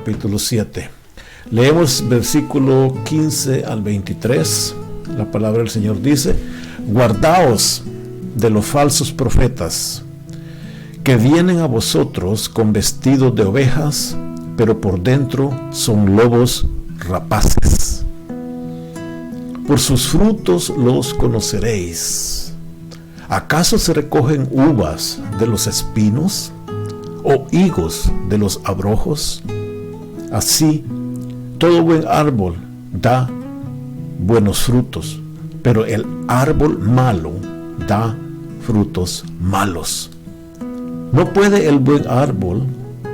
capítulo 7. Leemos versículo 15 al 23. La palabra del Señor dice: guardaos de los falsos profetas, que vienen a vosotros con vestidos de ovejas, pero por dentro son lobos rapaces. Por sus frutos los conoceréis. ¿Acaso se recogen uvas de los espinos o higos de los abrojos? Así, todo buen árbol da buenos frutos, pero el árbol malo da frutos malos. No puede el buen árbol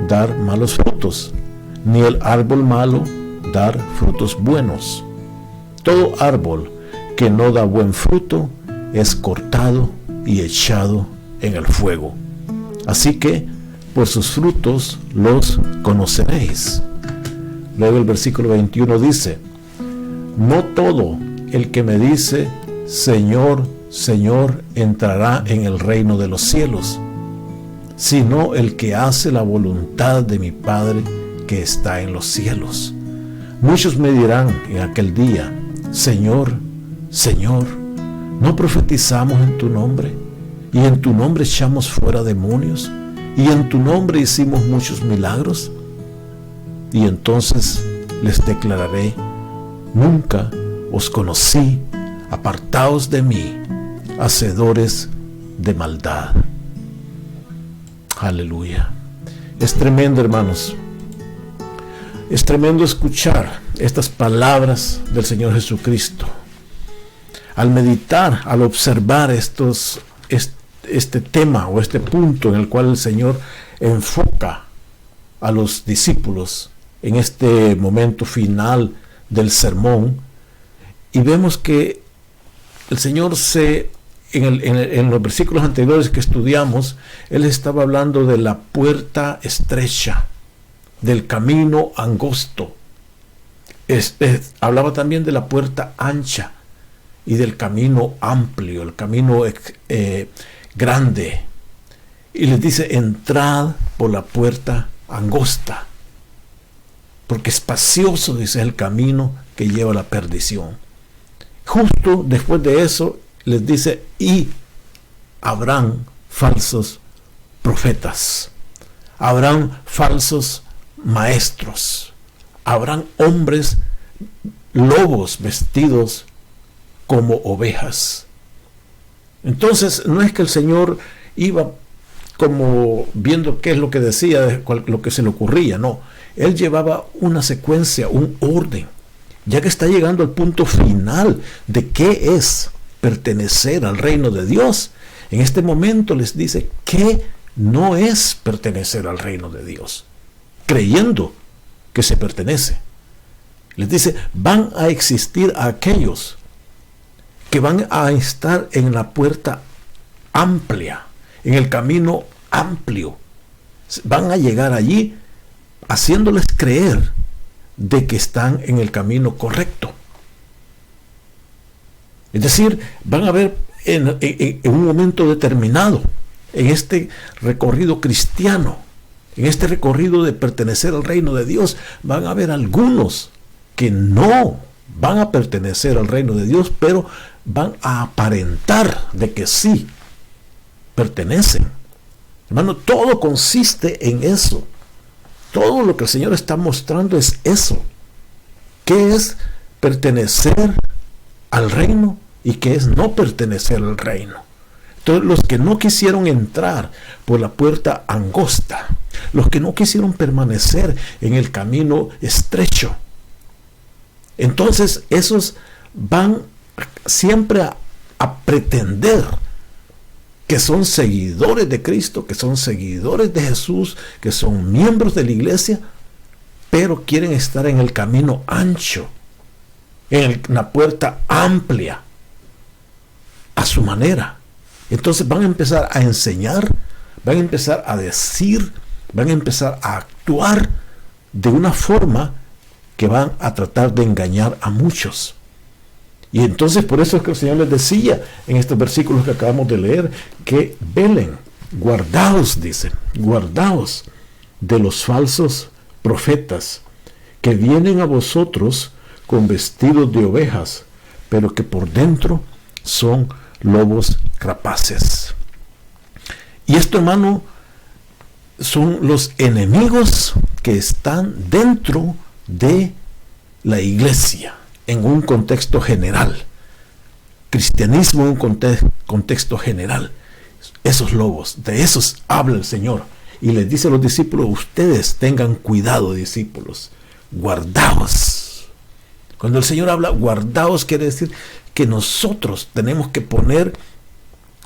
dar malos frutos, ni el árbol malo dar frutos buenos. Todo árbol que no da buen fruto es cortado y echado en el fuego. Así que por sus frutos los conoceréis. Luego el versículo 21 dice: no todo el que me dice Señor, Señor, entrará en el reino de los cielos, sino el que hace la voluntad de mi Padre que está en los cielos. Muchos me dirán en aquel día: Señor, Señor, ¿no profetizamos en tu nombre? Y en tu nombre echamos fuera demonios, y en tu nombre hicimos muchos milagros. Y entonces les declararé: nunca os conocí, apartaos de mí, hacedores de maldad. Aleluya. Es tremendo, hermanos. Es tremendo escuchar estas palabras del Señor Jesucristo. Al meditar, al observar este tema o este punto en el cual el Señor enfoca a los discípulos en este momento final del sermón, y vemos que el Señor en los versículos anteriores que estudiamos, Él estaba hablando de la puerta estrecha, del camino angosto. Hablaba también de la puerta ancha y del camino amplio, el camino grande. Y les dice: entrad por la puerta angosta, porque espacioso, dice, el camino que lleva a la perdición. Justo después de eso les dice: y habrán falsos profetas, habrán falsos maestros, habrán hombres lobos vestidos como ovejas. Entonces no es que el Señor iba como viendo qué es lo que decía, lo que se le ocurría, no. Él llevaba una secuencia, un orden, ya que está llegando al punto final de qué es pertenecer al reino de Dios. En este momento les dice que no es pertenecer al reino de Dios, creyendo que se pertenece. Les dice: van a existir aquellos que van a estar en la puerta amplia, en el camino amplio. Van a llegar allí haciéndoles creer de que están en el camino correcto. Es decir, van a ver en un momento determinado, en este recorrido cristiano, en este recorrido de pertenecer al reino de Dios, van a haber algunos que no van a pertenecer al reino de Dios, pero van a aparentar de que sí pertenecen. Hermano, todo consiste en eso. Todo lo que el Señor está mostrando es eso. ¿Qué es pertenecer al reino y qué es no pertenecer al reino? Entonces, los que no quisieron entrar por la puerta angosta, los que no quisieron permanecer en el camino estrecho, entonces esos van siempre a pretender que son seguidores de Cristo, que son seguidores de Jesús, que son miembros de la iglesia, pero quieren estar en el camino ancho, en la puerta amplia, a su manera. Entonces van a empezar a enseñar, van a empezar a decir, van a empezar a actuar de una forma que van a tratar de engañar a muchos. Y entonces por eso es que el Señor les decía en estos versículos que acabamos de leer, que velen, guardaos, dice, guardaos de los falsos profetas, que vienen a vosotros con vestidos de ovejas, pero que por dentro son lobos rapaces. Y esto, hermano, son los enemigos que están dentro de la iglesia, en un contexto general. Cristianismo en un contexto general. Esos lobos, de esos habla el Señor. Y les dice a los discípulos: ustedes tengan cuidado, discípulos, guardaos. Cuando el Señor habla guardaos, quiere decir que nosotros tenemos que poner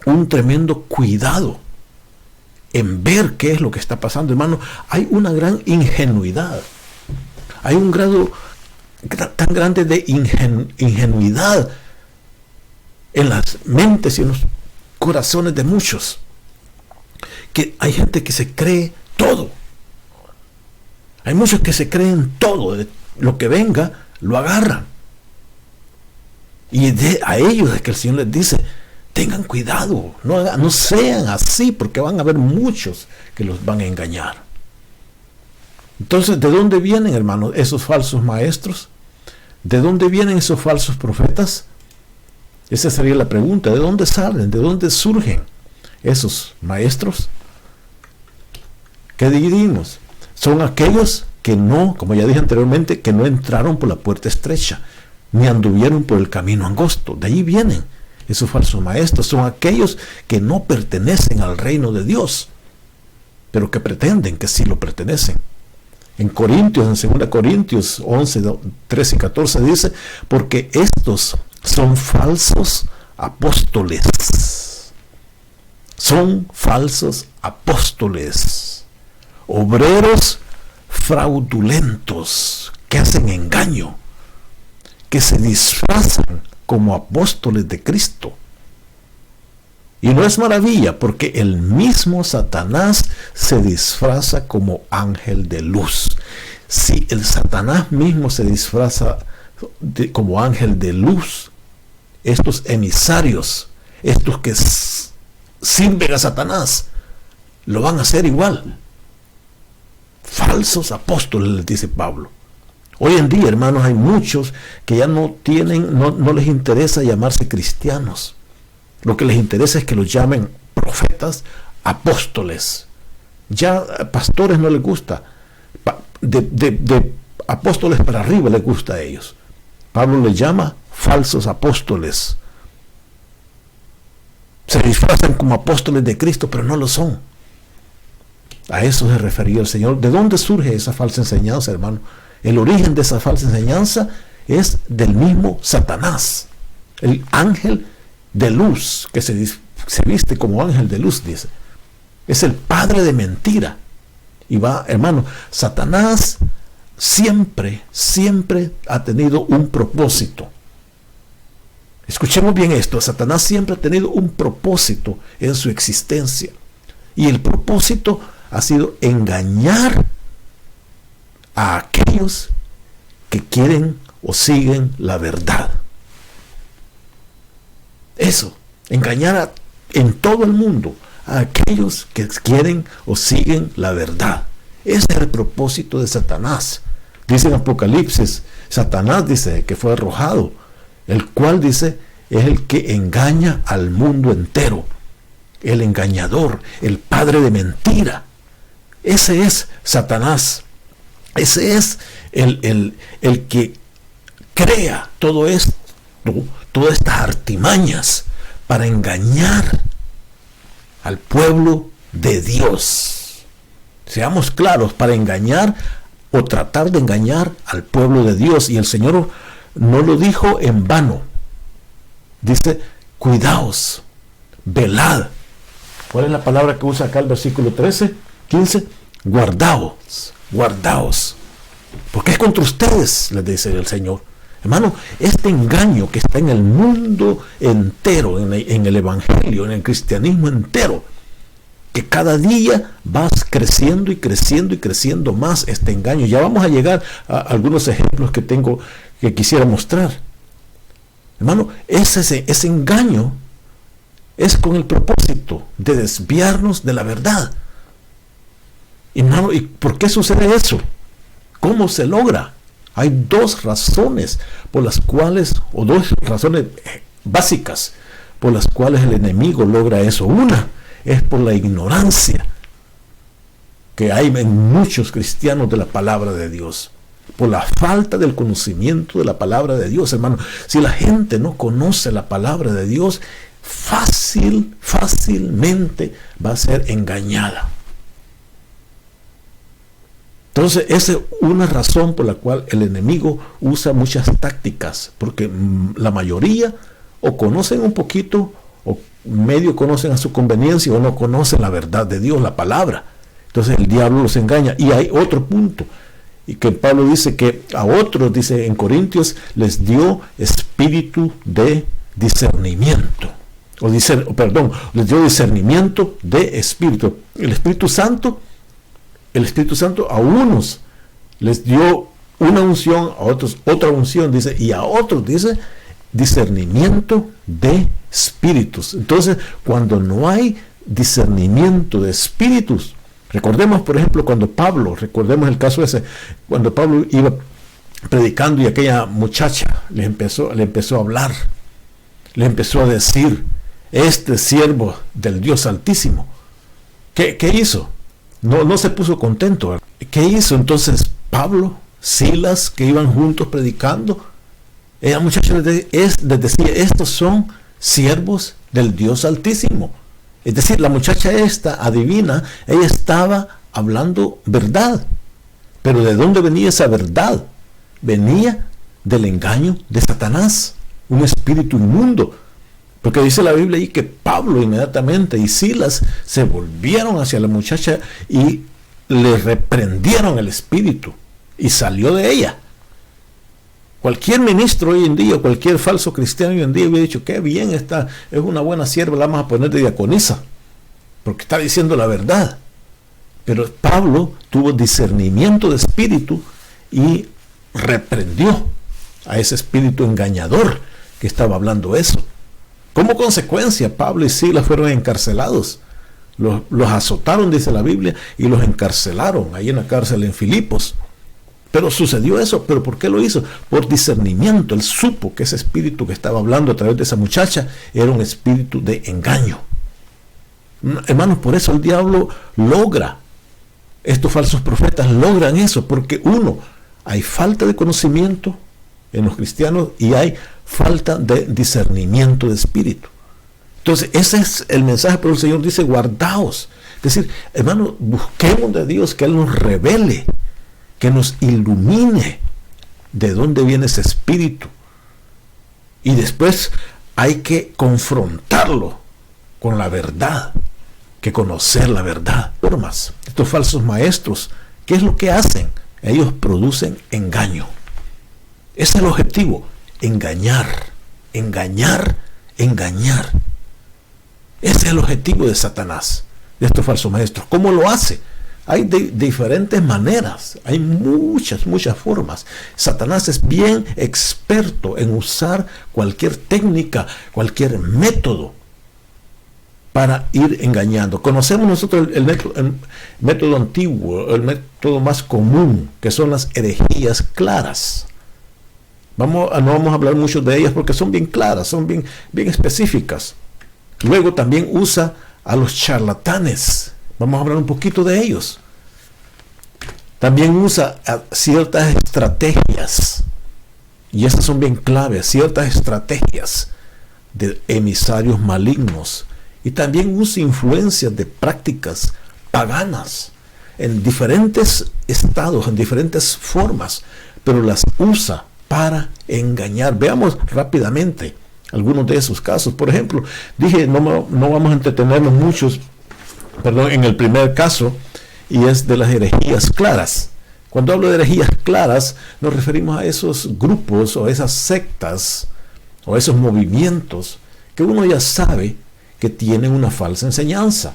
un tremendo cuidado en ver qué es lo que está pasando, hermano. Hay una gran ingenuidad, hay un grado tan grande de ingenuidad en las mentes y en los corazones de muchos, que hay gente que se cree todo. Hay muchos que se creen todo, de lo que venga lo agarran, y a ellos es que el Señor les dice: tengan cuidado, no sean así, porque van a haber muchos que los van a engañar. Entonces, ¿de dónde vienen, hermanos, esos falsos maestros? ¿De dónde vienen esos falsos profetas? Esa sería la pregunta. ¿De dónde salen? ¿De dónde surgen esos maestros? ¿Qué dividimos? Son aquellos que no, como ya dije anteriormente, que no entraron por la puerta estrecha, ni anduvieron por el camino angosto. De ahí vienen esos falsos maestros. Son aquellos que no pertenecen al reino de Dios, pero que pretenden que sí lo pertenecen. En Corintios, en 2 Corintios 11, 13 y 14 dice: porque estos son falsos apóstoles. Son falsos apóstoles, obreros fraudulentos, que hacen engaño, que se disfrazan como apóstoles de Cristo. Y no es maravilla, porque el mismo Satanás se disfraza como ángel de luz. Si el Satanás mismo se disfraza como ángel de luz, estos emisarios, estos que sirven a Satanás, lo van a hacer igual. Falsos apóstoles, les dice Pablo. Hoy en día, hermanos, hay muchos que ya no les interesa llamarse cristianos. Lo que les interesa es que los llamen profetas, apóstoles. Ya pastores no les gusta. De apóstoles para arriba les gusta a ellos. Pablo les llama falsos apóstoles. Se disfrazan como apóstoles de Cristo, pero no lo son. A eso se refería el Señor. ¿De dónde surge esa falsa enseñanza, hermano? El origen de esa falsa enseñanza es del mismo Satanás, el ángel de luz, que se viste como ángel de luz, dice. Es el padre de mentira. Y va, hermano, Satanás siempre ha tenido un propósito. Escuchemos bien esto: Satanás siempre ha tenido un propósito en su existencia. Y el propósito ha sido engañar a aquellos que quieren o siguen la verdad. Eso, engañar en todo el mundo a aquellos que quieren o siguen la verdad. Ese es el propósito de Satanás. Dice en Apocalipsis, Satanás dice que fue arrojado, el cual dice es el que engaña al mundo entero, el engañador, el padre de mentira. Ese es Satanás. Ese es el que crea todo esto, todas estas artimañas para engañar al pueblo de Dios. Seamos claros, para engañar o tratar de engañar al pueblo de Dios. Y el Señor no lo dijo en vano. Dice: cuidaos, velad. ¿Cuál es la palabra que usa acá el versículo 15? Guardaos, guardaos. Porque es contra ustedes, les dice el Señor. Hermano, este engaño que está en el mundo entero, en el evangelio, en el cristianismo entero, que cada día vas creciendo y creciendo y creciendo más este engaño. Ya vamos a llegar a algunos ejemplos que tengo, que quisiera mostrar. Hermano, ese engaño es con el propósito de desviarnos de la verdad. Hermano, ¿y por qué sucede eso? ¿Cómo se logra? Hay dos razones por las cuales, o dos razones básicas por las cuales el enemigo logra eso. Una es por la ignorancia que hay en muchos cristianos de la palabra de Dios, por la falta del conocimiento de la palabra de Dios, hermano. Si la gente no conoce la palabra de Dios, fácilmente va a ser engañada. Entonces, esa es una razón por la cual el enemigo usa muchas tácticas, porque la mayoría o conocen un poquito, o medio conocen a su conveniencia, o no conocen la verdad de Dios, la palabra. Entonces el diablo los engaña. Y hay otro punto, y que Pablo dice que a otros, dice en Corintios, les dio espíritu de discernimiento. Les dio discernimiento de espíritu. El Espíritu Santo a unos les dio una unción, a otros otra unción, dice, y a otros, dice, discernimiento de espíritus. Entonces, cuando no hay discernimiento de espíritus, recordemos, por ejemplo, recordemos el caso ese, cuando Pablo iba predicando y aquella muchacha le empezó a hablar, le empezó a decir, este siervo del Dios Altísimo, ¿qué hizo? No se puso contento. ¿Qué hizo? Entonces Pablo, Silas, que iban juntos predicando, ella muchacha les decía, estos son siervos del Dios Altísimo. Es decir, la muchacha esta adivina, ella estaba hablando verdad. Pero ¿de dónde venía esa verdad? Venía del engaño de Satanás, un espíritu inmundo. Porque dice la Biblia ahí que Pablo inmediatamente y Silas se volvieron hacia la muchacha y le reprendieron el espíritu y salió de ella. Cualquier ministro hoy en día, cualquier falso cristiano hoy en día hubiera dicho, qué bien está, es una buena sierva, la vamos a poner de diaconisa, porque está diciendo la verdad. Pero Pablo tuvo discernimiento de espíritu y reprendió a ese espíritu engañador que estaba hablando eso. Como consecuencia, Pablo y Silas fueron encarcelados. Los azotaron, dice la Biblia, y los encarcelaron ahí en la cárcel en Filipos. Pero sucedió eso. ¿Pero por qué lo hizo? Por discernimiento. Él supo que ese espíritu que estaba hablando a través de esa muchacha era un espíritu de engaño. Hermanos, por eso el diablo logra, estos falsos profetas logran eso, porque hay falta de conocimiento en los cristianos y hay falta de discernimiento de espíritu. Entonces ese es el mensaje, pero el Señor dice, guardaos. Es decir, hermanos, busquemos de Dios que Él nos revele, que nos ilumine de dónde viene ese espíritu. Y después hay que confrontarlo con la verdad, que conocer la verdad. Formas, estos falsos maestros, ¿qué es lo que hacen? Ellos producen engaño. Ese es el objetivo, engañar. Ese es el objetivo de Satanás, de estos falsos maestros. ¿Cómo lo hace? Hay de diferentes maneras, hay muchas formas. Satanás es bien experto en usar cualquier técnica, cualquier método para ir engañando. Conocemos nosotros el método antiguo, el método más común, que son las herejías claras. No vamos a hablar mucho de ellas porque son bien claras, son bien específicas. Luego también usa a los charlatanes. Vamos a hablar un poquito de ellos. También usa ciertas estrategias, y esas son bien claves, ciertas estrategias de emisarios malignos. Y también usa influencias de prácticas paganas en diferentes estados, en diferentes formas, pero las usa para engañar. Veamos rápidamente algunos de esos casos. Por ejemplo, dije, no vamos a entretenernos muchos, en el primer caso, y es de las herejías claras. Cuando hablo de herejías claras, nos referimos a esos grupos o esas sectas o esos movimientos que uno ya sabe que tienen una falsa enseñanza.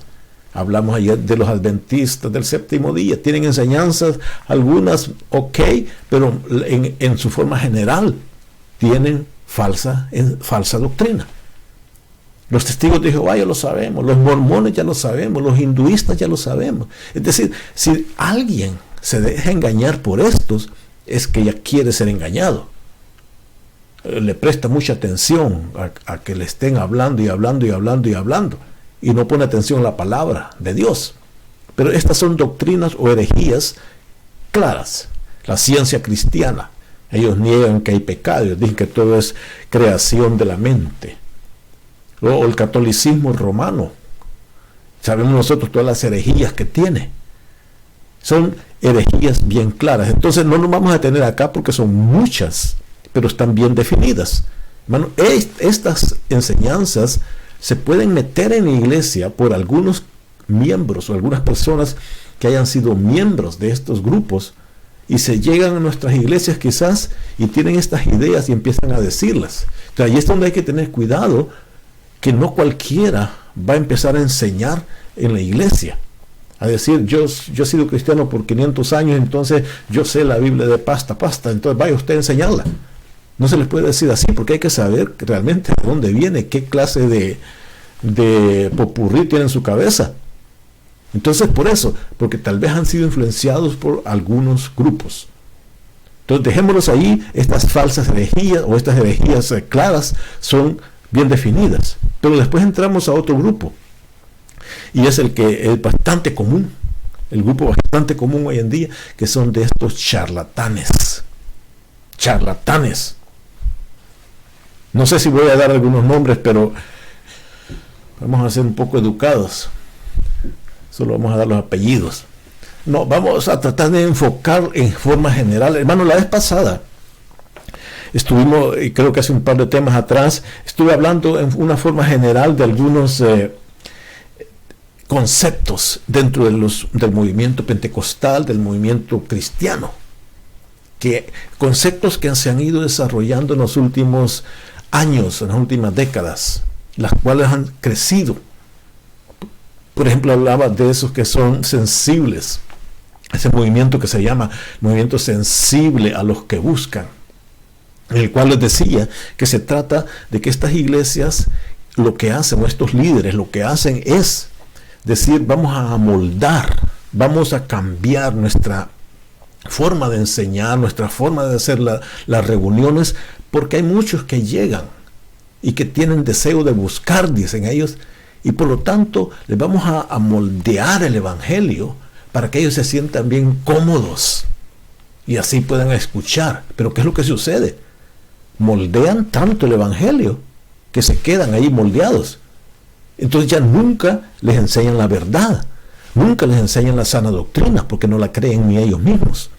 Hablamos ayer de los adventistas del séptimo día. Tienen enseñanzas, algunas pero en su forma general tienen falsa doctrina. Los testigos de Jehová ya lo sabemos, los mormones ya lo sabemos, los hinduistas ya lo sabemos. Es decir, si alguien se deja engañar por estos, es que ya quiere ser engañado. Le presta mucha atención a que le estén hablando y hablando y hablando y hablando, y no pone atención a la palabra de Dios. Pero estas son doctrinas o herejías claras. La ciencia cristiana, ellos niegan que hay pecado, ellos dicen que todo es creación de la mente. O el catolicismo romano, sabemos nosotros todas las herejías que tiene. Son herejías bien claras. Entonces no nos vamos a detener acá porque son muchas, pero están bien definidas. Hermano, estas enseñanzas se pueden meter en la iglesia por algunos miembros o algunas personas que hayan sido miembros de estos grupos, y se llegan a nuestras iglesias quizás y tienen estas ideas y empiezan a decirlas. Entonces ahí es donde hay que tener cuidado, que no cualquiera va a empezar a enseñar en la iglesia, a decir, yo he sido cristiano por 500 años, entonces yo sé la Biblia de pasta a pasta, entonces vaya usted a enseñarla. No se les puede decir así, porque hay que saber realmente de dónde viene, qué clase de popurrí tiene en su cabeza. Entonces, por eso, porque tal vez han sido influenciados por algunos grupos. Entonces, dejémoslos ahí. Estas falsas herejías o estas herejías claras son bien definidas. Pero después entramos a otro grupo, y es el que es bastante común, el grupo bastante común hoy en día, que son de estos charlatanes. Charlatanes. No sé si voy a dar algunos nombres, pero vamos a ser un poco educados. Solo vamos a dar los apellidos. No, vamos a tratar de enfocar en forma general. Hermano, la vez pasada estuvimos, y creo que hace un par de temas atrás, estuve hablando en una forma general de algunos conceptos dentro del movimiento pentecostal, del movimiento cristiano. Conceptos que se han ido desarrollando en los últimos años, en las últimas décadas, las cuales han crecido. Por ejemplo, hablaba de esos que son sensibles, ese movimiento que se llama movimiento sensible a los que buscan, en el cual les decía que se trata de que estas iglesias, lo que hacen, o estos líderes, lo que hacen es decir, vamos a amoldar, vamos a cambiar nuestra forma de enseñar, nuestra forma de hacer las reuniones, porque hay muchos que llegan y que tienen deseo de buscar, dicen ellos, y por lo tanto les vamos a moldear el evangelio para que ellos se sientan bien cómodos y así puedan escuchar. Pero ¿qué es lo que sucede? Moldean tanto el evangelio que se quedan ahí moldeados. Entonces ya nunca les enseñan la verdad, nunca les enseñan la sana doctrina, porque no la creen ni ellos mismos.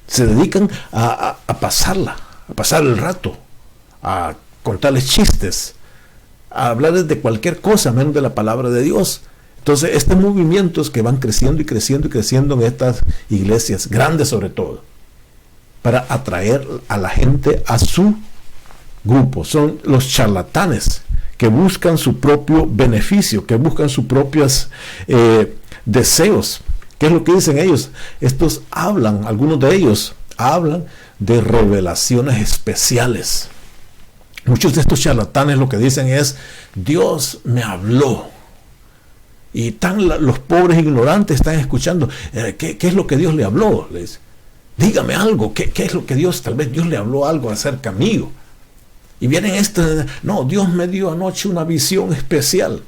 Se dedican a pasarla, a pasar el rato, a contarles chistes, a hablarles de cualquier cosa menos de la palabra de Dios. Entonces estos movimientos que van creciendo y creciendo y creciendo en estas iglesias, grandes sobre todo, para atraer a la gente a su grupo, son los charlatanes que buscan su propio beneficio, que buscan sus propios deseos. ¿Qué es lo que dicen ellos? Estos hablan, algunos de ellos hablan de revelaciones especiales. Muchos de estos charlatanes lo que dicen es, Dios me habló. Y los pobres ignorantes están escuchando, ¿qué es lo que Dios le habló? Les dice, dígame algo, ¿qué es lo que tal vez Dios le habló algo acerca mío? Y vienen no, Dios me dio anoche una visión especial.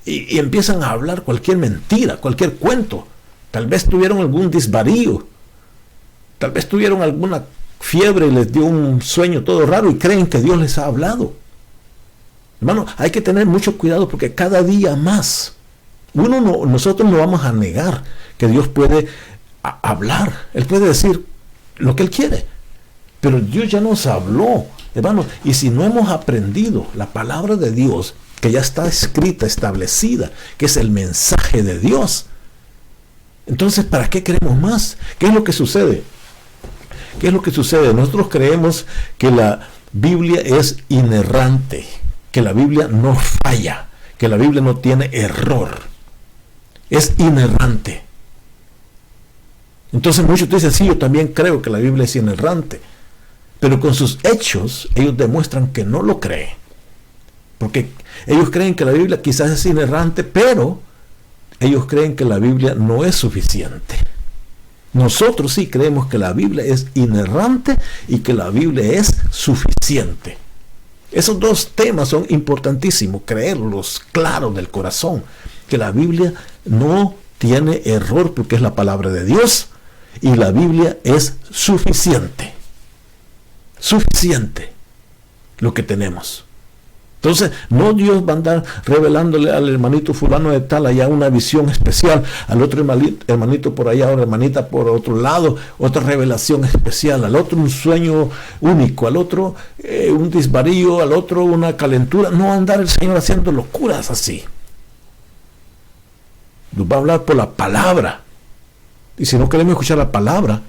Y empiezan a hablar cualquier mentira, cualquier cuento. Tal vez tuvieron algún desvarío. Tal vez tuvieron alguna fiebre y les dio un sueño todo raro y creen que Dios les ha hablado. Hermano, hay que tener mucho cuidado porque cada día más, nosotros no vamos a negar que Dios puede hablar. Él puede decir lo que Él quiere. Pero Dios ya nos habló, hermano, y si no hemos aprendido la palabra de Dios, que ya está escrita, establecida, que es el mensaje de Dios, entonces ¿para qué queremos más? ¿Qué es lo que sucede? ¿Qué es lo que sucede? Nosotros creemos que la Biblia es inerrante, que la Biblia no falla, que la Biblia no tiene error. Es inerrante. Entonces muchos dicen, sí, yo también creo que la Biblia es inerrante. Pero con sus hechos, ellos demuestran que no lo creen. Porque ellos creen que la Biblia quizás es inerrante, pero ellos creen que la Biblia no es suficiente. Nosotros sí creemos que la Biblia es inerrante y que la Biblia es suficiente. Esos dos temas son importantísimos, creerlos claros del corazón, que la Biblia no tiene error porque es la palabra de Dios y la Biblia es suficiente. Suficiente lo que tenemos. Entonces, no Dios va a andar revelándole al hermanito fulano de tal allá una visión especial, al otro hermanito por allá, o hermanita por otro lado, otra revelación especial, al otro un sueño único, al otro un disvarío, al otro una calentura. No va a andar el Señor haciendo locuras así. Nos va a hablar por la palabra. Y si no queremos escuchar la palabra,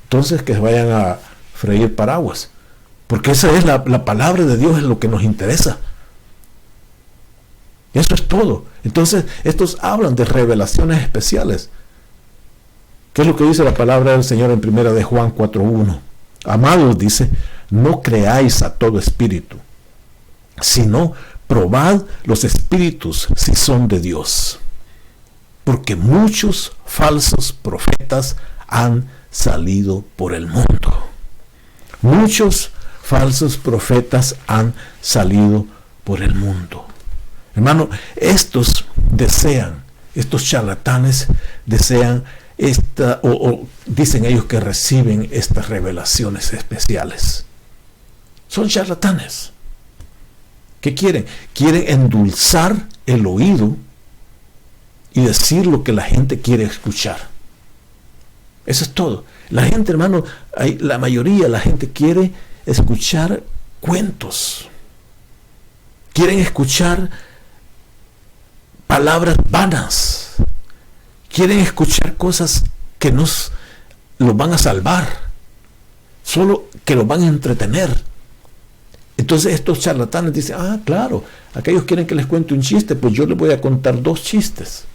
entonces que vayan a freír paraguas. Porque esa es la palabra de Dios, es lo que nos interesa. Eso es todo. Entonces, estos hablan de revelaciones especiales. ¿Qué es lo que dice la palabra del Señor en 1 de Juan 4:1? Amados, dice, no creáis a todo espíritu, sino probad los espíritus si son de Dios. Porque muchos falsos profetas han salido por el mundo. Muchos falsos profetas han salido por el mundo. Hermano, estos charlatanes desean dicen ellos que reciben estas revelaciones especiales. Son charlatanes. ¿Qué quieren? Quieren endulzar el oído y decir lo que la gente quiere escuchar. Eso es todo. La gente, hermano, la mayoría de la gente quiere escuchar cuentos. Quieren escuchar palabras vanas. Quieren escuchar cosas que los van a salvar, solo que los van a entretener. Entonces estos charlatanes dicen, claro, aquellos quieren que les cuente un chiste, pues yo les voy a contar 2 chistes.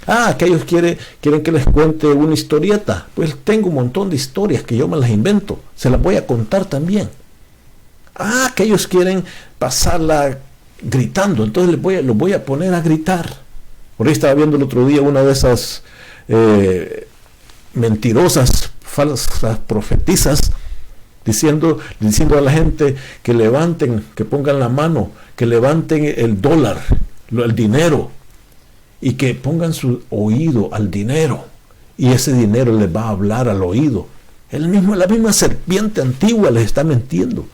Aquellos quieren que les cuente una historieta, pues tengo un montón de historias que yo me las invento, se las voy a contar también. Aquellos quieren pasarla gritando, entonces los voy a poner a gritar. Por ahí estaba viendo el otro día una de esas mentirosas, falsas profetizas, diciendo a la gente que levanten, que pongan la mano, que levanten el dólar, el dinero, y que pongan su oído al dinero, y ese dinero les va a hablar al oído. La misma serpiente antigua les está mintiendo.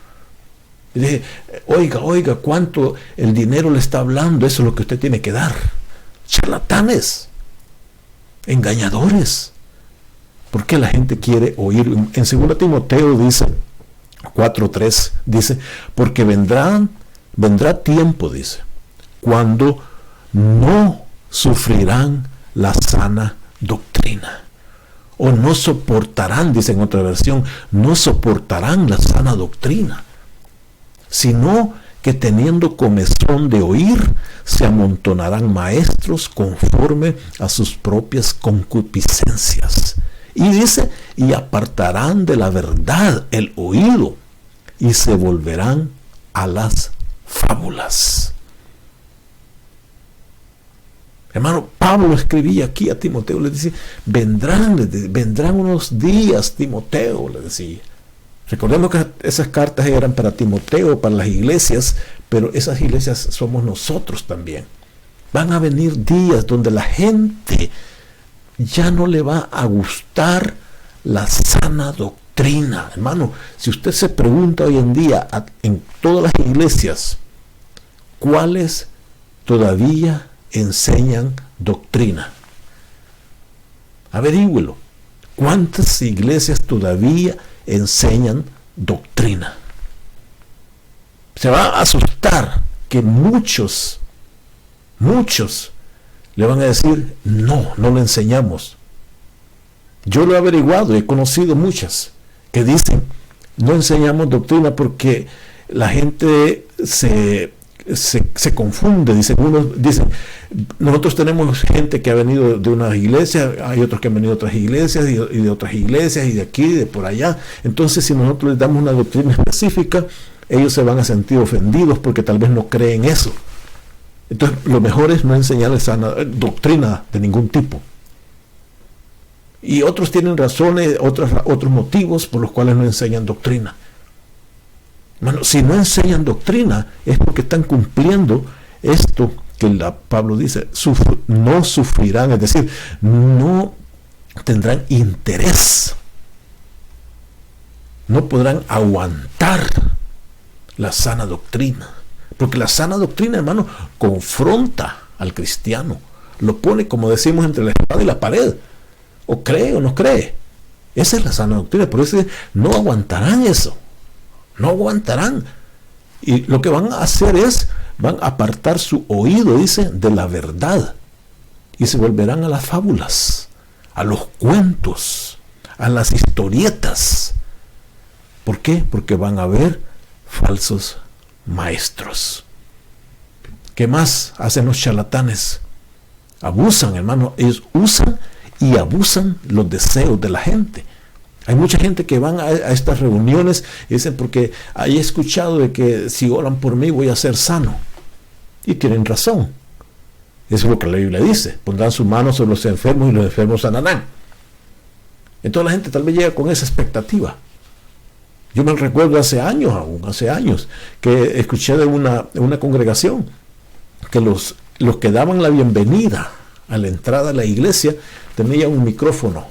Y dije, oiga, cuánto el dinero le está hablando, eso es lo que usted tiene que dar. Charlatanes, engañadores. ¿Por qué la gente quiere oír? En 2 Timoteo dice 4:3, dice, porque vendrá tiempo, dice, cuando no sufrirán la sana doctrina, o no soportarán, dice en otra versión, no soportarán la sana doctrina, sino que teniendo comezón de oír, se amontonarán maestros conforme a sus propias concupiscencias. Y dice, y apartarán de la verdad el oído, y se volverán a las fábulas. Hermano, Pablo escribía aquí a Timoteo, le decía, vendrán unos días, Timoteo, le decía. Recordemos que esas cartas eran para Timoteo, para las iglesias, pero esas iglesias somos nosotros también. Van a venir días donde la gente ya no le va a gustar la sana doctrina. Hermano, si usted se pregunta hoy en día en todas las iglesias, ¿cuáles todavía enseñan doctrina? Averígüelo. ¿Cuántas iglesias todavía enseñan doctrina? Se va a asustar que muchos le van a decir, no lo enseñamos. Yo lo he averiguado, he conocido muchas que dicen, no enseñamos doctrina porque la gente se confunde. Unos dicen, nosotros tenemos gente que ha venido de unas iglesias, hay otros que han venido de otras iglesias y de otras iglesias y de aquí y de por allá. Entonces, si nosotros les damos una doctrina específica, ellos se van a sentir ofendidos porque tal vez no creen eso. Entonces, lo mejor es no enseñarles doctrina de ningún tipo. Y otros tienen razones, otros motivos por los cuales no enseñan doctrina. Bueno, si no enseñan doctrina es porque están cumpliendo esto que Pablo dice, no sufrirán, es decir, no tendrán interés, no podrán aguantar la sana doctrina, porque la sana doctrina, hermano, confronta al cristiano, lo pone, como decimos, entre la espada y la pared, o cree o no cree. Esa es la sana doctrina. Por eso no aguantarán eso, no aguantarán, y lo que van a hacer es, van a apartar su oído, dice, de la verdad, y se volverán a las fábulas, a los cuentos, a las historietas. ¿Por qué? Porque van a haber falsos maestros. ¿Qué más hacen los charlatanes? Abusan, hermano, ellos usan y abusan los deseos de la gente. Hay mucha gente que van a estas reuniones y dicen, porque he escuchado de que si oran por mí voy a ser sano. Y tienen razón. Eso es lo que la Biblia dice. Pondrán sus manos sobre los enfermos y los enfermos sanarán. Entonces la gente tal vez llega con esa expectativa. Yo me recuerdo hace años, que escuché de una congregación que los que daban la bienvenida a la entrada a la iglesia tenían un micrófono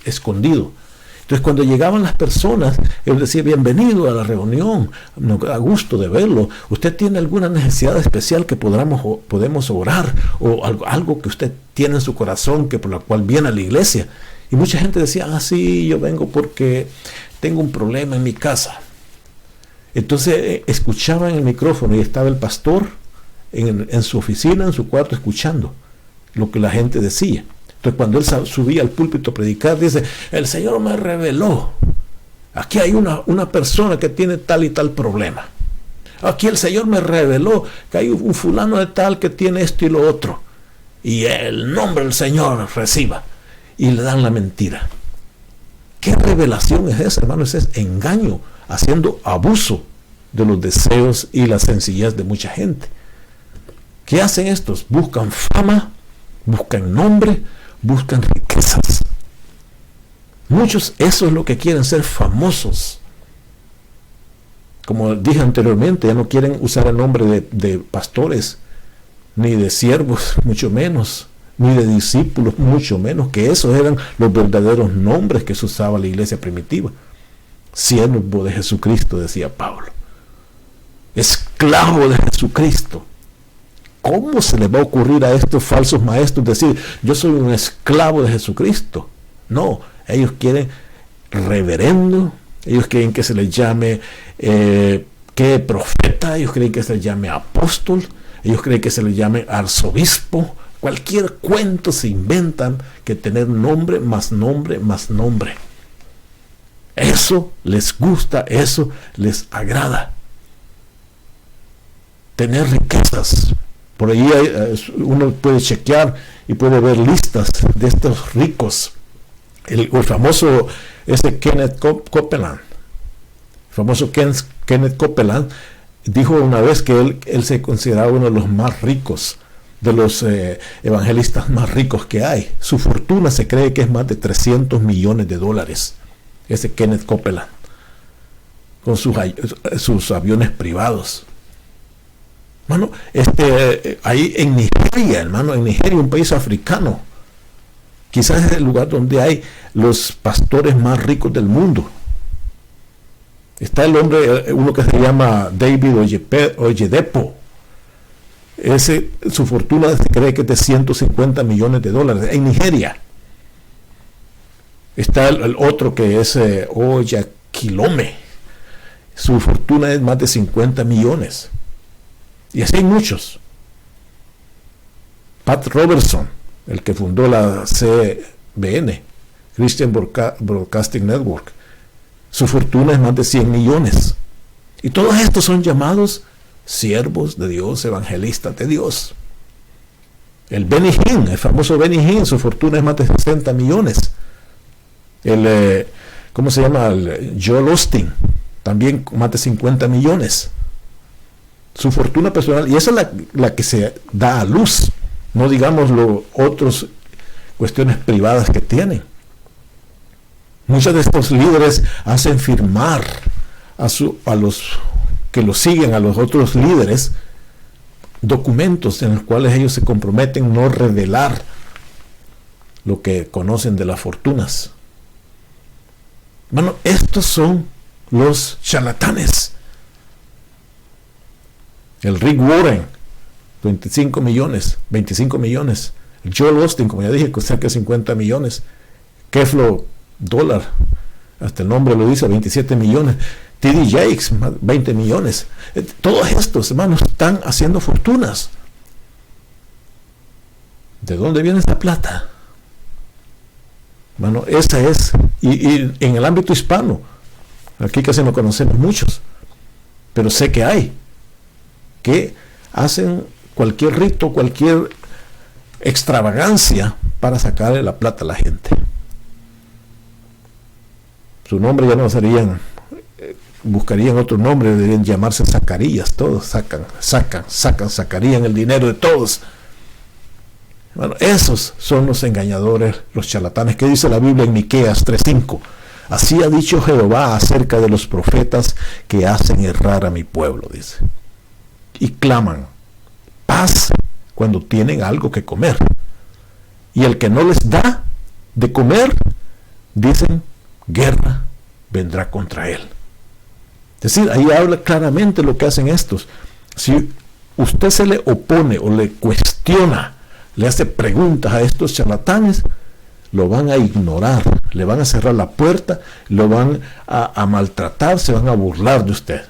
escondido. Entonces cuando llegaban las personas, ellos decían, bienvenido a la reunión, a gusto de verlo, usted tiene alguna necesidad especial que podemos orar, o algo que usted tiene en su corazón que por la cual viene a la iglesia. Y mucha gente decía, sí, yo vengo porque tengo un problema en mi casa. Entonces escuchaban en el micrófono y estaba el pastor en su oficina, en su cuarto, escuchando lo que la gente decía. Entonces cuando él subía al púlpito a predicar, dice, el Señor me reveló, aquí hay una persona que tiene tal y tal problema. Aquí el Señor me reveló que hay un fulano de tal que tiene esto y lo otro. Y el nombre del Señor reciba. Y le dan la mentira. ¿Qué revelación es esa, hermano? Ese es engaño, haciendo abuso de los deseos y la sencillez de mucha gente. ¿Qué hacen estos? Buscan fama, buscan nombre, buscan riquezas. Muchos eso es lo que quieren, ser famosos. Como dije anteriormente, ya no quieren usar el nombre de pastores, ni de siervos, mucho menos, ni de discípulos, mucho menos, que esos eran los verdaderos nombres que se usaba la iglesia primitiva. Siervo de Jesucristo, decía Pablo. Esclavo de Jesucristo. ¿Cómo se les va a ocurrir a estos falsos maestros decir, yo soy un esclavo de Jesucristo? No, ellos quieren reverendo, ellos quieren que se les llame que profeta, ellos quieren que se les llame apóstol, ellos creen que se les llame arzobispo. Cualquier cuento se inventan que tener nombre más nombre más nombre. Eso les gusta, eso les agrada. Tener riquezas. Por ahí uno puede chequear y puede ver listas de estos ricos. El famoso Kenneth Copeland. El famoso Kenneth Copeland dijo una vez que él se consideraba uno de los más ricos, de los evangelistas más ricos que hay. Su fortuna se cree que es más de $300 millones. Ese Kenneth Copeland, con sus aviones privados. Hermano, ahí en Nigeria, hermano, en Nigeria, un país africano, quizás es el lugar donde hay los pastores más ricos del mundo. Está el hombre, uno que se llama David Oyedepo. Su fortuna se cree que es de $150 millones en Nigeria. Está el otro que es Oyakilome. Su fortuna es más de 50 millones. Y así hay muchos. Pat Robertson, el que fundó la CBN, Christian Broadcasting Network, su fortuna es más de 100 millones. Y todos estos son llamados siervos de Dios, evangelistas de Dios. El Benny Hinn, el famoso Benny Hinn, su fortuna es más de 60 millones. ¿Cómo se llama? El Joel Osteen, también más de 50 millones. Su fortuna personal, y esa es la que se da a luz, no digamos otras cuestiones privadas que tienen. Muchos de estos líderes hacen firmar a los que los siguen, a los otros líderes, documentos en los cuales ellos se comprometen no revelar lo que conocen de las fortunas. Bueno, estos son los charlatanes. El Rick Warren, 25 millones. El Joel Austin, como ya dije, cerca de 50 millones. Keflo Dólar, hasta el nombre lo dice, 27 millones. T.D. Jakes, 20 millones. Todos estos, hermanos, están haciendo fortunas. ¿De dónde viene esta plata? Bueno, esa es, y en el ámbito hispano, aquí casi no conocemos muchos, pero sé que hay, que hacen cualquier rito, cualquier extravagancia para sacarle la plata a la gente. Su nombre ya no serían, buscarían otro nombre, deberían llamarse Zacarías. Todos sacarían el dinero de todos. Bueno, esos son los engañadores, los charlatanes. ¿Qué dice la Biblia en Miqueas 3:5? Así ha dicho Jehová acerca de los profetas que hacen errar a mi pueblo, dice. Y claman paz cuando tienen algo que comer. Y el que no les da de comer, dicen, guerra vendrá contra él. Es decir, ahí habla claramente lo que hacen estos. Si usted se le opone o le cuestiona, le hace preguntas a estos charlatanes, lo van a ignorar, le van a cerrar la puerta, lo van a maltratar, se van a burlar de usted.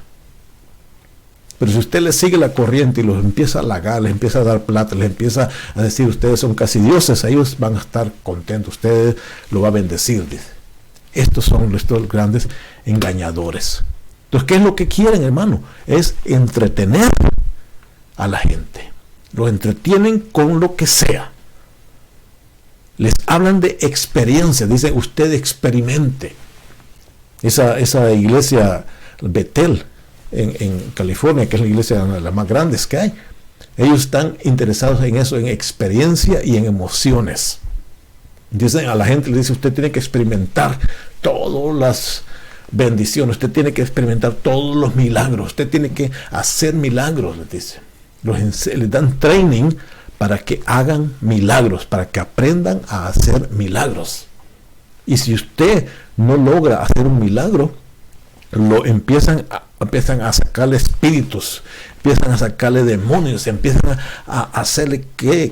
Pero si usted le sigue la corriente y los empieza a halagar, les empieza a dar plata, les empieza a decir ustedes son casi dioses, ellos van a estar contentos, ustedes lo va a bendecir, dice. Estos son estos grandes engañadores. Entonces, ¿qué es lo que quieren, hermano? Es entretener a la gente. Lo entretienen con lo que sea. Les hablan de experiencia, dicen usted experimente. Esa iglesia Bethel en California, que es la iglesia de las más grandes que hay, ellos están interesados en eso, en experiencia y en emociones. Dicen a la gente, le dice, usted tiene que experimentar todas las bendiciones, usted tiene que experimentar todos los milagros, usted tiene que hacer milagros, les dice. Les dan training para que hagan milagros, para que aprendan a hacer milagros. Y si usted no logra hacer un milagro, lo empiezan a sacarle espíritus, empiezan a sacarle demonios, empiezan a hacerle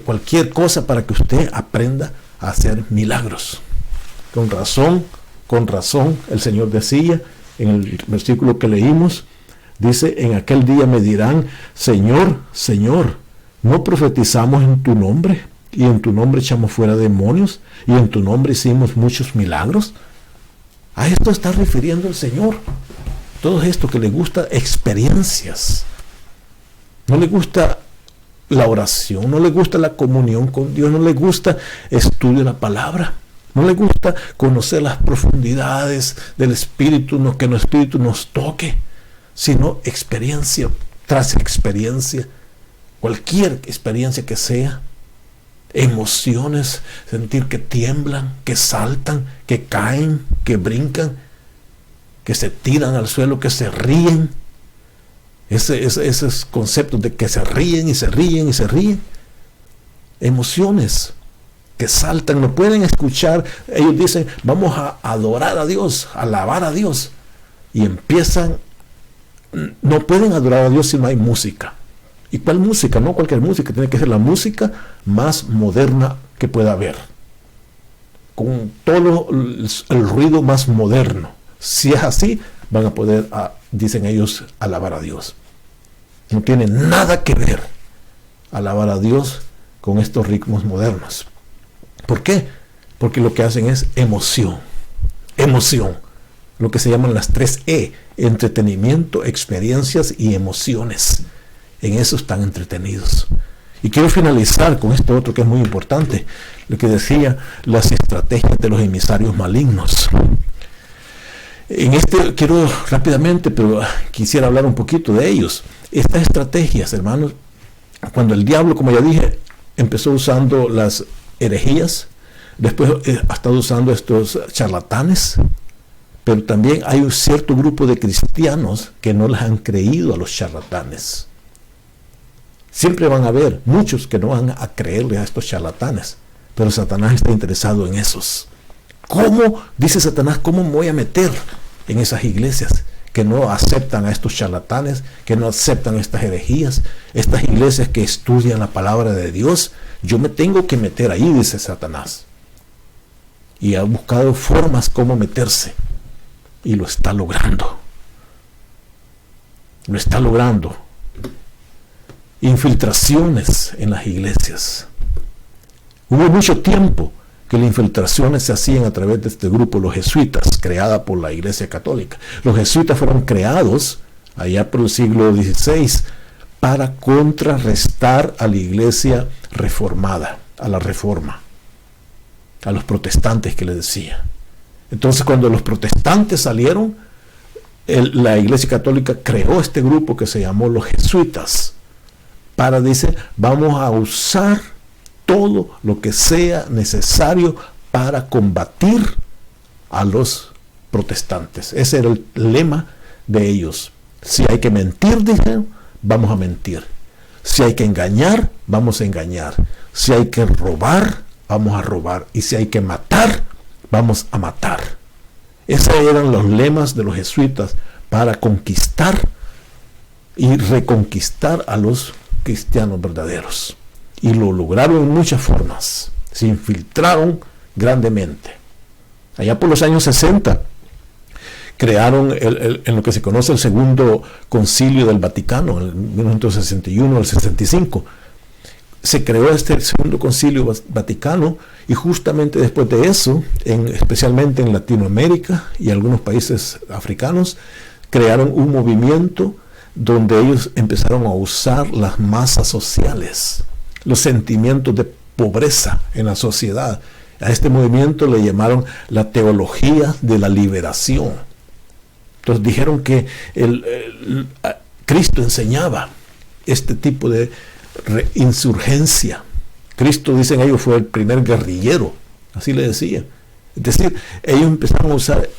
cualquier cosa para que usted aprenda a hacer milagros. Con razón, el Señor decía en el versículo que leímos, dice, en aquel día me dirán, Señor, Señor, ¿no profetizamos en tu nombre? Y en tu nombre echamos fuera demonios, y en tu nombre hicimos muchos milagros. A esto está refiriendo el Señor. Todo esto que le gusta experiencias. No le gusta la oración, no le gusta la comunión con Dios, no le gusta estudio de la palabra, no le gusta conocer las profundidades del Espíritu, que el Espíritu nos toque, sino experiencia tras experiencia, cualquier experiencia que sea, emociones, sentir que tiemblan, que saltan, que caen, que brincan, que se tiran al suelo, que se ríen. Esos conceptos de que se ríen y se ríen y se ríen. Emociones que saltan, no pueden escuchar. Ellos dicen, vamos a adorar a Dios, a alabar a Dios. Y empiezan, no pueden adorar a Dios si no hay música. ¿Y cuál música? No cualquier música, tiene que ser la música más moderna que pueda haber. Con todo el ruido más moderno. Si es así, van a poder, dicen ellos, alabar a Dios. No tiene nada que ver alabar a Dios con estos ritmos modernos. ¿Por qué? Porque lo que hacen es emoción. Emoción. Lo que se llaman las 3E. Entretenimiento, experiencias y emociones. En eso están entretenidos. Y quiero finalizar con esto otro que es muy importante. Lo que decía, las estrategias de los emisarios malignos. En quiero rápidamente, pero quisiera hablar un poquito de ellos. Estas estrategias, hermanos, cuando el diablo, como ya dije, empezó usando las herejías, Después ha estado usando estos charlatanes, pero también hay un cierto grupo de cristianos que no les han creído a los charlatanes. Siempre van a haber muchos que no van a creerle a estos charlatanes, pero Satanás está interesado en esos. ¿Cómo, dice Satanás, cómo me voy a meter en esas iglesias que no aceptan a estos charlatanes, que no aceptan estas herejías, estas iglesias que estudian la palabra de Dios? Yo me tengo que meter ahí, dice Satanás. Y ha buscado formas cómo meterse. Y lo está logrando. Lo está logrando. Infiltraciones en las iglesias. Hubo mucho tiempo que las infiltraciones se hacían a través de este grupo, los jesuitas, creada por la Iglesia Católica. Los jesuitas fueron creados allá por el siglo XVI para contrarrestar a la Iglesia reformada, a la Reforma, a los protestantes que les decía. Entonces, cuando los protestantes salieron, la Iglesia Católica creó este grupo que se llamó los jesuitas, para, dice, vamos a usar todo lo que sea necesario para combatir a los protestantes. Ese era el lema de ellos. Si hay que mentir, dijeron, vamos a mentir. Si hay que engañar, vamos a engañar. Si hay que robar, vamos a robar. Y si hay que matar, vamos a matar. Esos eran los lemas de los jesuitas para conquistar y reconquistar a los cristianos verdaderos. Y lo lograron en muchas formas. Se infiltraron grandemente. Allá por los años 60 crearon en lo que se conoce el segundo concilio del Vaticano, en 1961 al 65. Se creó este segundo concilio vaticano, y justamente después de eso, especialmente en Latinoamérica y algunos países africanos, crearon un movimiento donde ellos empezaron a usar las masas sociales, los sentimientos de pobreza en la sociedad. A este movimiento le llamaron la teología de la liberación. Entonces dijeron que Cristo enseñaba este tipo de insurgencia. Cristo, dicen ellos, fue el primer guerrillero, así le decía. Es decir, ellos empezaron a usar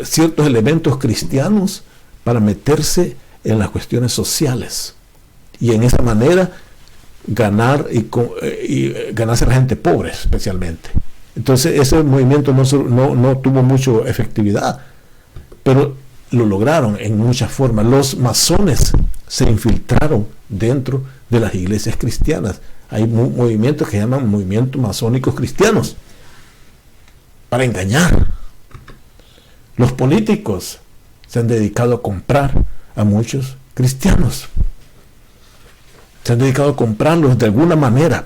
ciertos elementos cristianos para meterse en las cuestiones sociales, y en esa manera ganar y ganarse a la gente pobre especialmente. Entonces ese movimiento no tuvo mucha efectividad, pero lo lograron en muchas formas. Los masones se infiltraron dentro de las iglesias cristianas. Hay movimientos que se llaman movimientos masónicos cristianos para engañar. Los políticos se han dedicado a comprar a muchos cristianos. Se han dedicado a comprarlos de alguna manera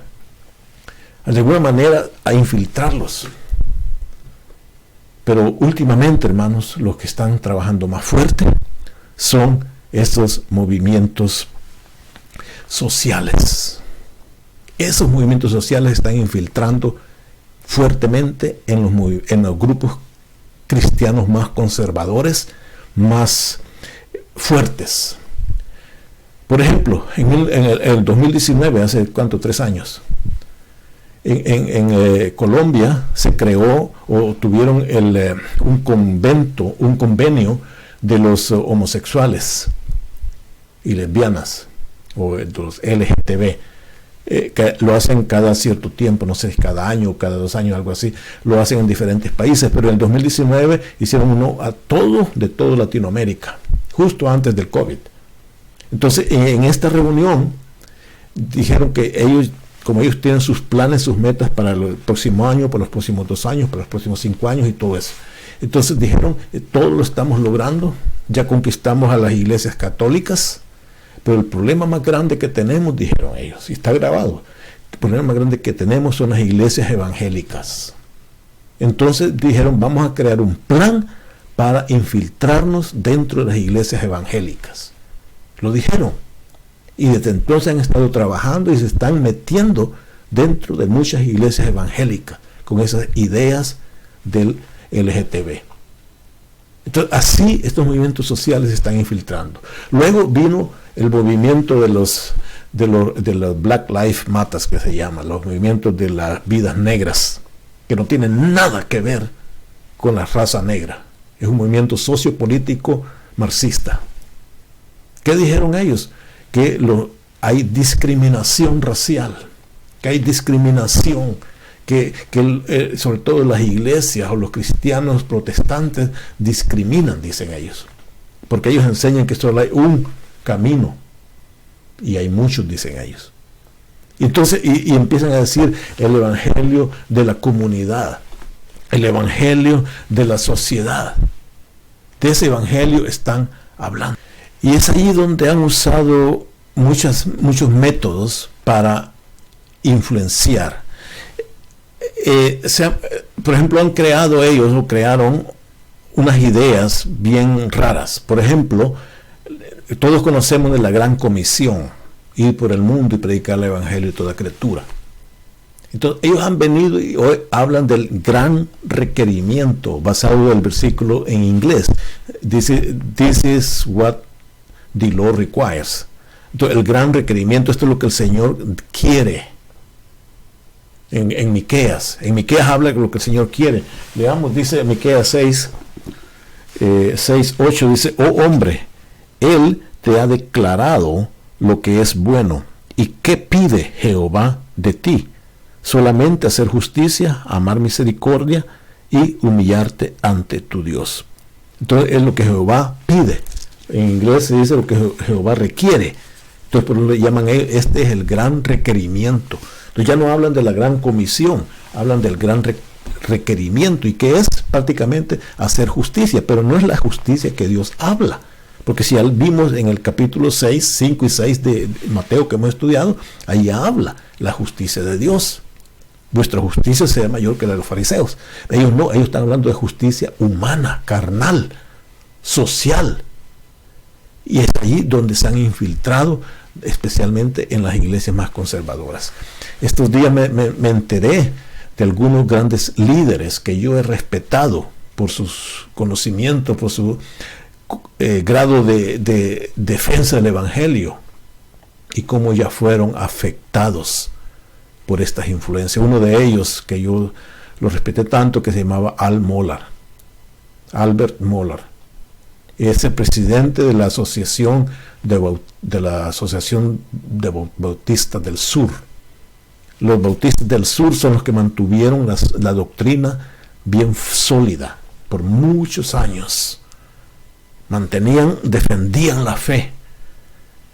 a infiltrarlos. Pero últimamente, hermanos, los que están trabajando más fuerte son estos movimientos sociales. Esos movimientos sociales están infiltrando fuertemente en los grupos cristianos más conservadores, más fuertes. Por ejemplo, en el 2019, hace 3 años, en Colombia se creó o tuvieron un convenio de los homosexuales y lesbianas, o de los LGTB, que lo hacen cada cierto tiempo, no sé, cada año o cada 2 años, algo así. Lo hacen en diferentes países, pero en el 2019 hicieron uno de toda Latinoamérica, justo antes del COVID. Entonces, en esta reunión dijeron que como ellos tienen sus planes, sus metas para el próximo año, para los próximos 2 años, para los próximos 5 años y todo eso. Entonces dijeron, todo lo estamos logrando, ya conquistamos a las iglesias católicas, pero el problema más grande que tenemos, dijeron ellos, y está grabado, el problema más grande que tenemos son las iglesias evangélicas. Entonces dijeron, vamos a crear un plan para infiltrarnos dentro de las iglesias evangélicas. Lo dijeron. Y desde entonces han estado trabajando y se están metiendo dentro de muchas iglesias evangélicas con esas ideas del LGTB. Entonces, así estos movimientos sociales se están infiltrando. Luego vino el movimiento de los Black Lives Matter, que se llama, los movimientos de las vidas negras, que no tiene nada que ver con la raza negra. Es un movimiento sociopolítico marxista. ¿Qué dijeron ellos? Que hay discriminación racial, que hay discriminación, que sobre todo las iglesias o los cristianos protestantes discriminan, dicen ellos, porque ellos enseñan que solo hay un camino y hay muchos, dicen ellos. Entonces, y empiezan a decir el evangelio de la comunidad, el evangelio de la sociedad. De ese evangelio están hablando. Y es ahí donde han usado muchos métodos para influenciar. Por ejemplo, crearon unas ideas bien raras. Por ejemplo, todos conocemos de la Gran Comisión, ir por el mundo y predicar el evangelio a toda criatura. Entonces, ellos han venido y hoy hablan del gran requerimiento, basado en el versículo en inglés. Dice, "This is what the Lord requires". Entonces, el gran requerimiento, esto es lo que el Señor quiere. En Miqueas habla de lo que el Señor quiere. Leamos, dice Miqueas 6:8, dice: "Oh hombre, Él te ha declarado lo que es bueno. ¿Y qué pide Jehová de ti? Solamente hacer justicia, amar misericordia y humillarte ante tu Dios". Entonces es lo que Jehová pide. En inglés se dice lo que Jehová requiere. Entonces por eso le llaman, este es el gran requerimiento. Entonces ya no hablan de la gran comisión, hablan del gran requerimiento, y que es prácticamente hacer justicia, pero no es la justicia que Dios habla. Porque si vimos en el capítulo 6, 5 y 6 de Mateo que hemos estudiado, ahí habla la justicia de Dios. Vuestra justicia sea mayor que la de los fariseos. Ellos no, ellos están hablando de justicia humana, carnal, social. Y es ahí donde se han infiltrado, especialmente en las iglesias más conservadoras. Estos días me enteré de algunos grandes líderes que yo he respetado por sus conocimientos, por su grado de defensa del evangelio, y cómo ya fueron afectados por estas influencias. Uno de ellos, que yo lo respeté tanto, que se llamaba Albert Mohler. Es el presidente de la Asociación de Bautistas del Sur. Los Bautistas del Sur son los que mantuvieron la doctrina bien sólida por muchos años. Defendían la fe,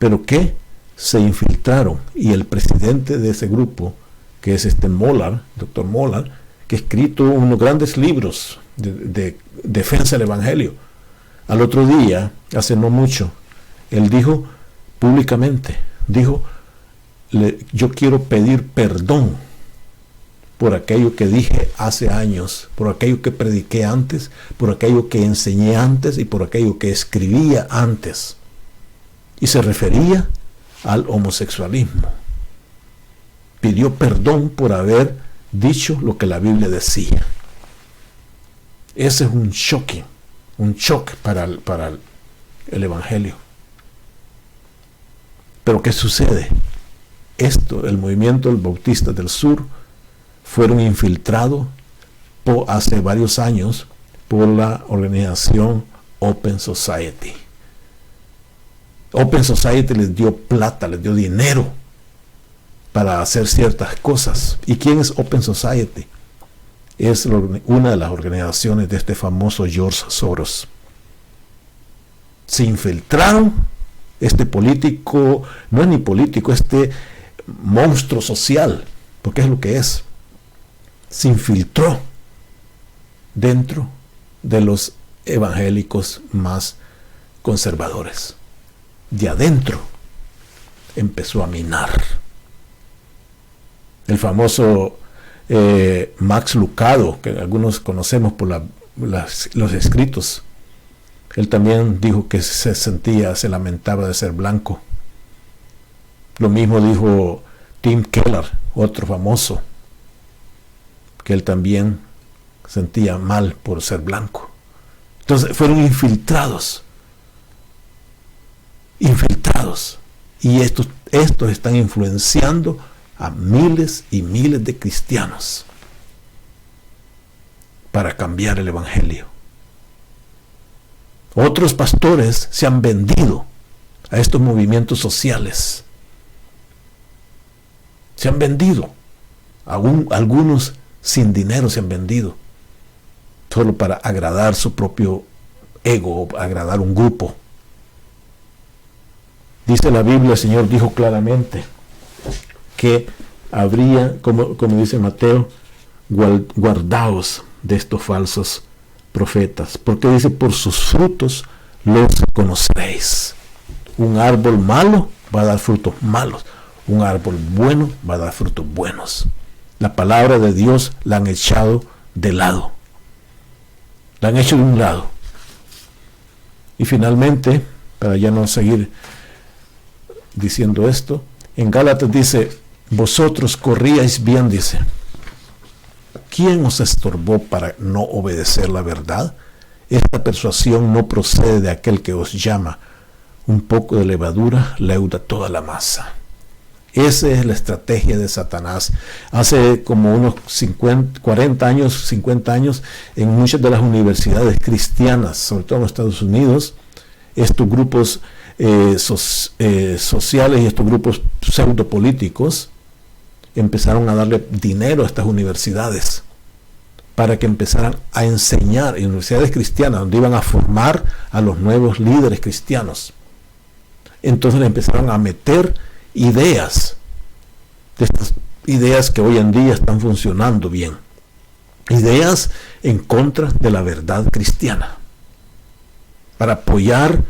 pero que se infiltraron, y el presidente de ese grupo, que es Mohler, Dr. Mohler, que ha escrito unos grandes libros de defensa del evangelio. Al otro día, hace no mucho, él dijo públicamente, yo quiero pedir perdón por aquello que dije hace años, por aquello que prediqué antes, por aquello que enseñé antes y por aquello que escribía antes. Y se refería al homosexualismo. Pidió perdón por haber dicho lo que la Biblia decía. Ese es un shock para el evangelio. Pero ¿qué sucede? El movimiento del Bautista del Sur fueron infiltrados hace varios años por la organización Open Society. Open Society les dio plata, les dio dinero para hacer ciertas cosas. ¿Y quién es Open Society? Es una de las organizaciones de este famoso George Soros. Se infiltraron, este político, no es ni político, este monstruo social, porque es lo que es. Se infiltró dentro de los evangélicos más conservadores. De adentro empezó a minar. El famoso Max Lucado, que algunos conocemos por los escritos, él también dijo que se lamentaba de ser blanco. Lo mismo dijo Tim Keller, otro famoso, que él también sentía mal por ser blanco. Entonces fueron infiltrados, y estos están influenciando a miles y miles de cristianos. para cambiar el evangelio. Otros pastores se han vendido a estos movimientos sociales. Se han vendido. Algunos sin dinero se han vendido. Solo para agradar su propio ego, o agradar un grupo. Dice la Biblia, el Señor dijo claramente que habría, como dice Mateo, guardaos de estos falsos profetas, porque dice, por sus frutos los conoceréis. Un árbol malo va a dar frutos malos, un árbol bueno va a dar frutos buenos. La palabra de Dios la han echado de lado, la han hecho de un lado. Y finalmente, para ya no seguir diciendo esto, en Gálatas dice, vosotros corríais bien, dice. ¿Quién os estorbó para no obedecer la verdad? Esta persuasión no procede de aquel que os llama. Un poco de levadura leuda toda la masa. Esa es la estrategia de Satanás. Hace como unos 40 años, 50 años, en muchas de las universidades cristianas, sobre todo en los Estados Unidos, estos grupos sociales y estos grupos pseudopolíticos empezaron a darle dinero a estas universidades para que empezaran a enseñar, en universidades cristianas, donde iban a formar a los nuevos líderes cristianos. Entonces le empezaron a meter ideas, de estas ideas que hoy en día están funcionando bien, ideas en contra de la verdad cristiana, para apoyar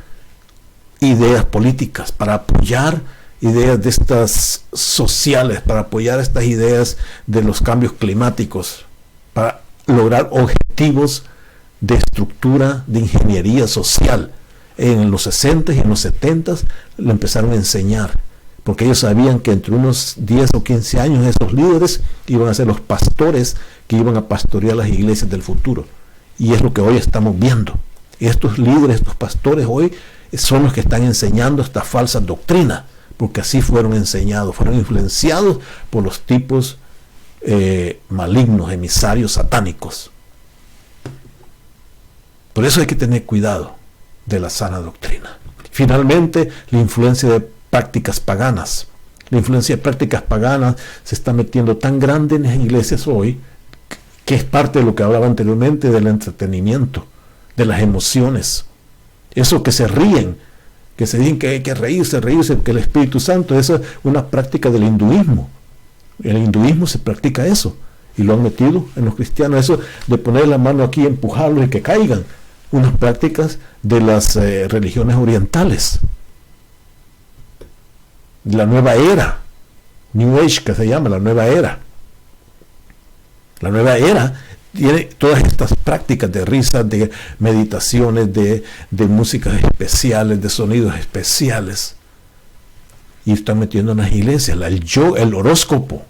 ideas políticas, para apoyar ideas de estas sociales, para apoyar estas ideas de los cambios climáticos, para lograr objetivos de estructura de ingeniería social. En los 60 y en los 70 lo empezaron a enseñar, porque ellos sabían que entre unos 10 o 15 años esos líderes iban a ser los pastores que iban a pastorear las iglesias del futuro. Y es lo que hoy estamos viendo. Estos líderes, estos pastores hoy son los que están enseñando esta falsa doctrina, porque así fueron enseñados, fueron influenciados por los tipos malignos, emisarios satánicos. Por eso hay que tener cuidado de la sana doctrina. Finalmente, la influencia de prácticas paganas. La influencia de prácticas paganas se está metiendo tan grande en las iglesias hoy, que es parte de lo que hablaba anteriormente del entretenimiento, de las emociones. Eso que se ríen, que se dicen que hay que reírse, que el Espíritu Santo, esa es una práctica del hinduismo. En el hinduismo se practica eso, y lo han metido en los cristianos, eso de poner la mano aquí, empujarlos y que caigan, unas prácticas de las religiones orientales. La nueva era, New Age, que se llama la nueva era. La nueva era tiene todas estas prácticas de risa, de meditaciones, de músicas especiales, de sonidos especiales. Y están metiendo en las iglesias el horóscopo.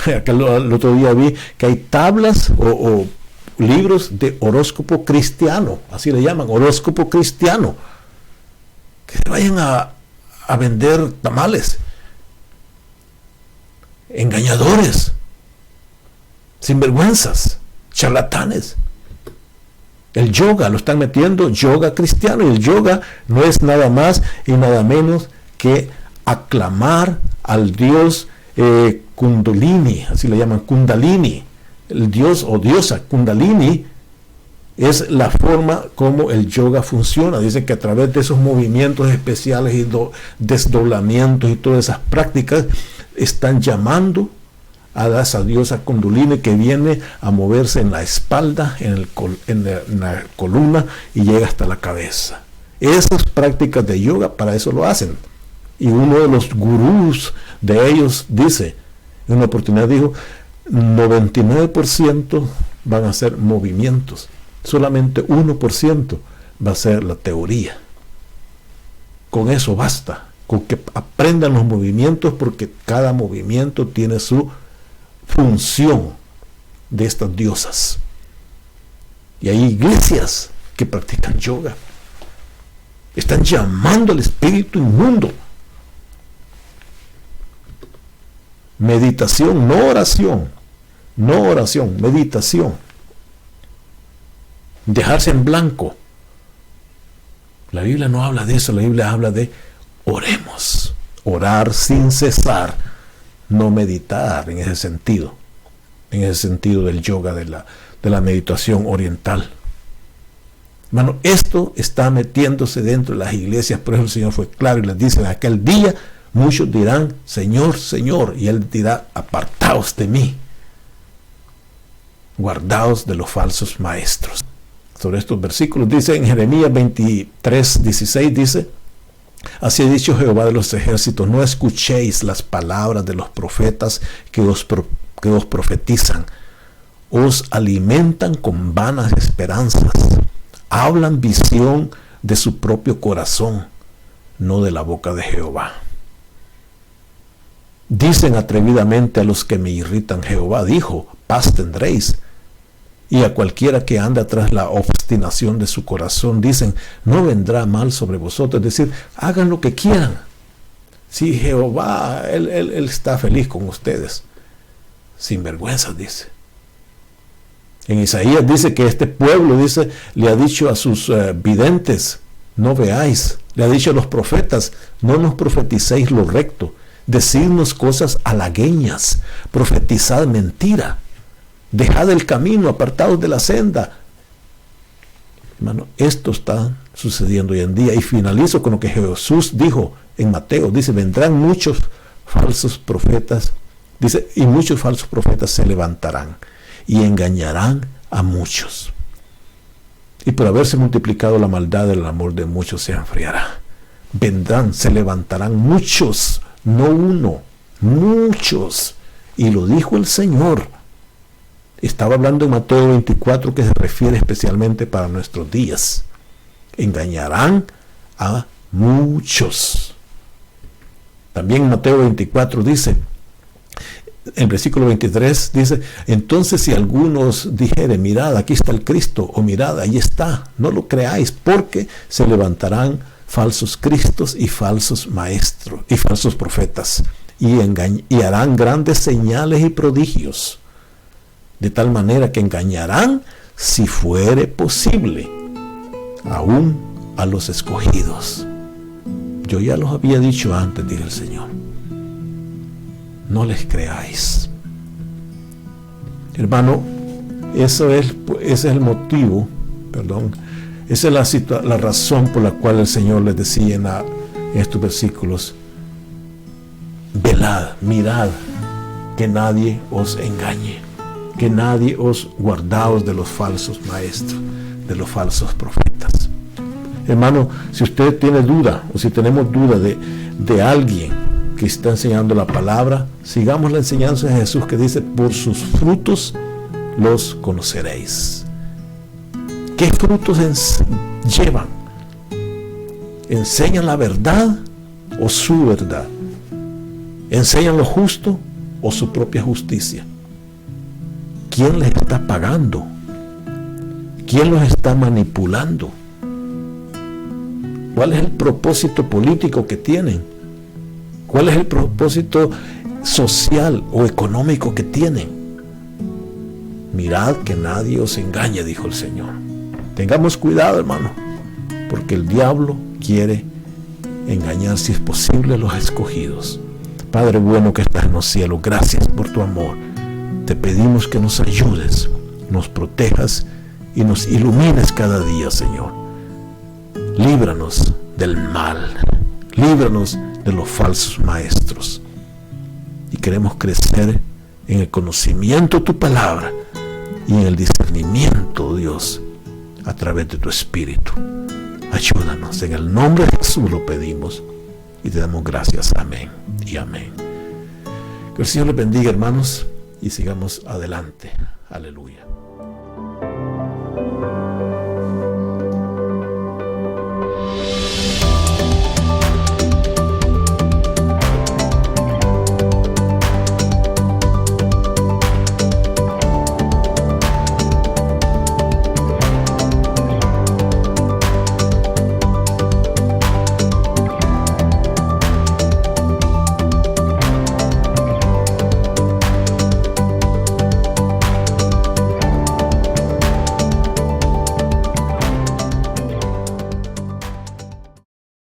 El otro día vi que hay tablas o libros de horóscopo cristiano, así le llaman, horóscopo cristiano. Que se vayan a vender tamales. Engañadores. Sinvergüenzas. Charlatanes. El yoga lo están metiendo, yoga cristiano, y el yoga no es nada más y nada menos que aclamar al dios Kundalini, así le llaman, Kundalini, el dios o diosa Kundalini. Es la forma como el yoga funciona. Dice que a través de esos movimientos especiales y desdoblamientos y todas esas prácticas están llamando a esa diosa Kundalini, que viene a moverse en la espalda, en la columna, y llega hasta la cabeza. Esas prácticas de yoga para eso lo hacen. Y uno de los gurús de ellos dice, en una oportunidad dijo, 99% van a ser movimientos, solamente 1% va a ser la teoría. Con eso basta, con que aprendan los movimientos, porque cada movimiento tiene su función de estas diosas. Y hay iglesias que practican yoga, están llamando al espíritu inmundo. Meditación, no oración, meditación. dejarse en blanco. La Biblia no habla de eso, la Biblia habla de oremos, orar sin cesar, no meditar en ese sentido del yoga, de la meditación oriental. Hermano, esto está metiéndose dentro de las iglesias, por eso el Señor fue claro y les dice: en aquel día muchos dirán, Señor, Señor, y Él dirá, apartaos de mí, guardaos de los falsos maestros. Sobre estos versículos dice en Jeremías 23:16, dice: así ha dicho Jehová de los ejércitos, no escuchéis las palabras de los profetas que os profetizan, os alimentan con vanas esperanzas, hablan visión de su propio corazón, no de la boca de Jehová. Dicen atrevidamente a los que me irritan, Jehová dijo, paz tendréis. Y a cualquiera que anda tras la obstinación de su corazón, dicen, no vendrá mal sobre vosotros. Es decir, hagan lo que quieran. Si Jehová, él está feliz con ustedes. Sin vergüenza, dice. En Isaías dice que este pueblo, dice, le ha dicho a sus videntes, no veáis. Le ha dicho a los profetas, no nos profeticéis lo recto. Decidnos cosas halagueñas. Profetizad mentira. Dejad el camino, apartados de la senda. Hermano, esto está sucediendo hoy en día. Y finalizo con lo que Jesús dijo en Mateo. Dice, vendrán muchos falsos profetas. Dice, y muchos falsos profetas se levantarán y engañarán a muchos. Y por haberse multiplicado la maldad, el amor de muchos se enfriará. Vendrán, se levantarán muchos, no uno, muchos. Y lo dijo el Señor. Estaba hablando en Mateo 24, que se refiere especialmente para nuestros días. Engañarán a muchos. También en Mateo 24 dice, en versículo 23 dice, entonces si algunos dijeren, mirad, aquí está el Cristo, o mirad, ahí está, no lo creáis, porque se levantarán falsos cristos y falsos maestros y falsos profetas, y harán grandes señales y prodigios, de tal manera que engañarán, si fuere posible, aún a los escogidos. Yo ya los había dicho antes, dice el Señor. No les creáis. Hermano, ese es el motivo, esa es la razón por la cual el Señor les decía en estos versículos: velad, mirad, que nadie os engañe, que nadie os guardaos de los falsos maestros, de los falsos profetas. Hermano, si usted tiene duda, o si tenemos duda de alguien que está enseñando la palabra, sigamos la enseñanza de Jesús, que dice, por sus frutos los conoceréis. ¿Qué frutos llevan? ¿Enseñan la verdad o su verdad? ¿Enseñan lo justo o su propia justicia? ¿Quién les está pagando? ¿Quién los está manipulando? ¿Cuál es el propósito político que tienen? ¿Cuál es el propósito social o económico que tienen? Mirad que nadie os engañe, dijo el Señor. Tengamos cuidado, hermano, porque el diablo quiere engañar, si es posible, a los escogidos. Padre bueno que estás en los cielos, gracias por tu amor. Te pedimos que nos ayudes, nos protejas y nos ilumines cada día, Señor. Líbranos del mal, líbranos de los falsos maestros. Y queremos crecer en el conocimiento de tu palabra y en el discernimiento, Dios, a través de tu Espíritu. Ayúdanos, en el nombre de Jesús lo pedimos y te damos gracias. Amén y amén. Que el Señor les bendiga, hermanos, y sigamos adelante. Aleluya.